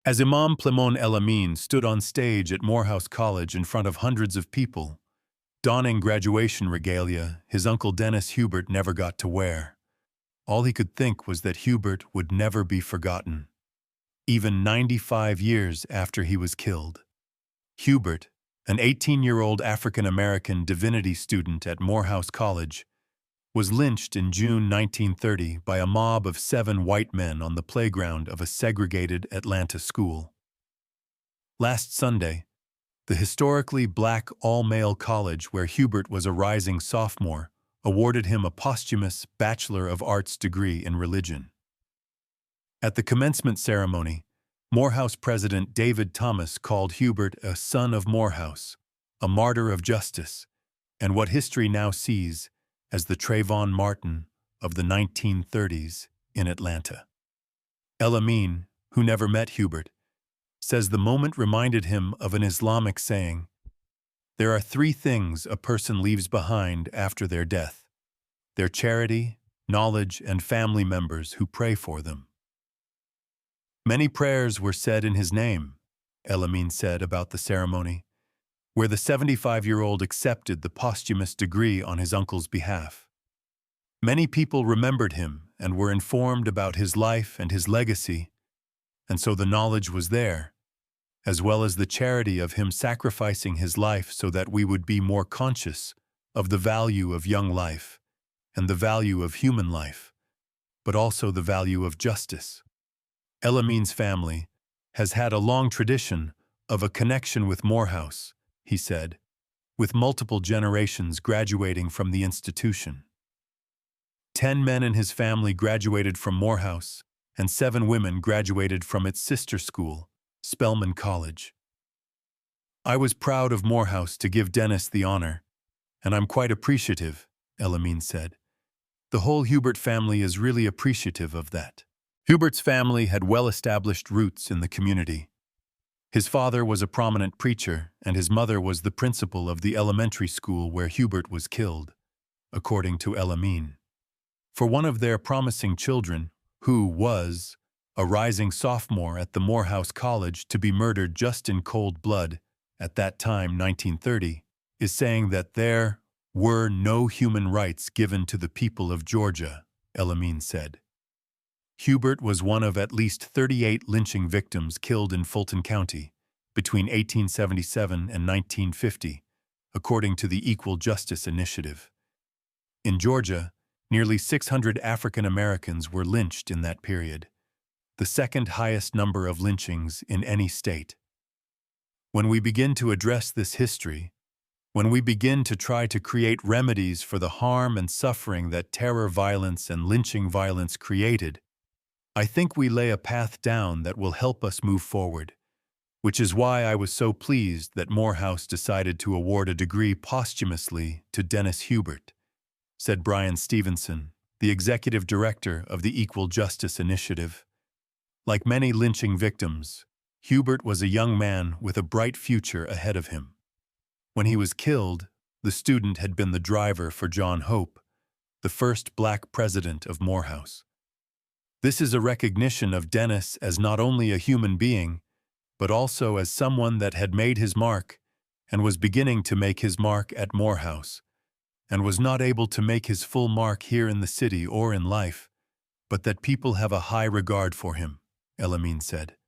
As Imam Plemon El Amin stood on stage at Morehouse College in front of hundreds of people, donning graduation regalia his uncle Dennis Hubert never got to wear, all he could think was that Hubert would never be forgotten. Even 95 years after he was killed. Hubert, an 18-year-old African-American divinity student at Morehouse College, was lynched in June 1930 by a mob of 7 white men on the playground of a segregated Atlanta school. Last Sunday, the historically black all-male college where Hubert was a rising sophomore awarded him a posthumous Bachelor of Arts degree in religion. At the commencement ceremony, Morehouse President David Thomas called Hubert a son of Morehouse, a martyr of justice, and what history now sees as the Trayvon Martin of the 1930s in Atlanta. El Amin, who never met Hubert, says the moment reminded him of an Islamic saying, "There are 3 things a person leaves behind after their death: their charity, knowledge, and family members who pray for them." Many prayers were said in his name, El Amin said about the ceremony, where the 75-year-old accepted the posthumous degree on his uncle's behalf. Many people remembered him and were informed about his life and his legacy, and so the knowledge was there, as well as the charity of him sacrificing his life so that we would be more conscious of the value of young life and the value of human life, but also the value of justice. El Amin's family has had a long tradition of a connection with Morehouse, he said, with multiple generations graduating from the institution. 10 men in his family graduated from Morehouse, and 7 women graduated from its sister school, Spelman College. "I was proud of Morehouse to give Dennis the honor, and I'm quite appreciative," El Amin said. "The whole Hubert family is really appreciative of that." Hubert's family had well-established roots in the community. His father was a prominent preacher, and his mother was the principal of the elementary school where Hubert was killed, according to El Amin. For one of their promising children, who was a rising sophomore at the Morehouse College to be murdered just in cold blood, at that time 1930, is saying that there were no human rights given to the people of Georgia, El Amin said. Hubert was one of at least 38 lynching victims killed in Fulton County between 1877 and 1950, according to the Equal Justice Initiative. In Georgia, nearly 600 African Americans were lynched in that period, the second highest number of lynchings in any state. When we begin to address this history, when we begin to try to create remedies for the harm and suffering that terror violence and lynching violence created, I think we lay a path down that will help us move forward, which is why I was so pleased that Morehouse decided to award a degree posthumously to Dennis Hubert, said Brian Stevenson, the executive director of the Equal Justice Initiative. Like many lynching victims, Hubert was a young man with a bright future ahead of him. When he was killed, the student had been the driver for John Hope, the first black president of Morehouse. This is a recognition of Dennis as not only a human being, but also as someone that had made his mark and was beginning to make his mark at Morehouse, and was not able to make his full mark here in the city or in life, but that people have a high regard for him, El Amin said.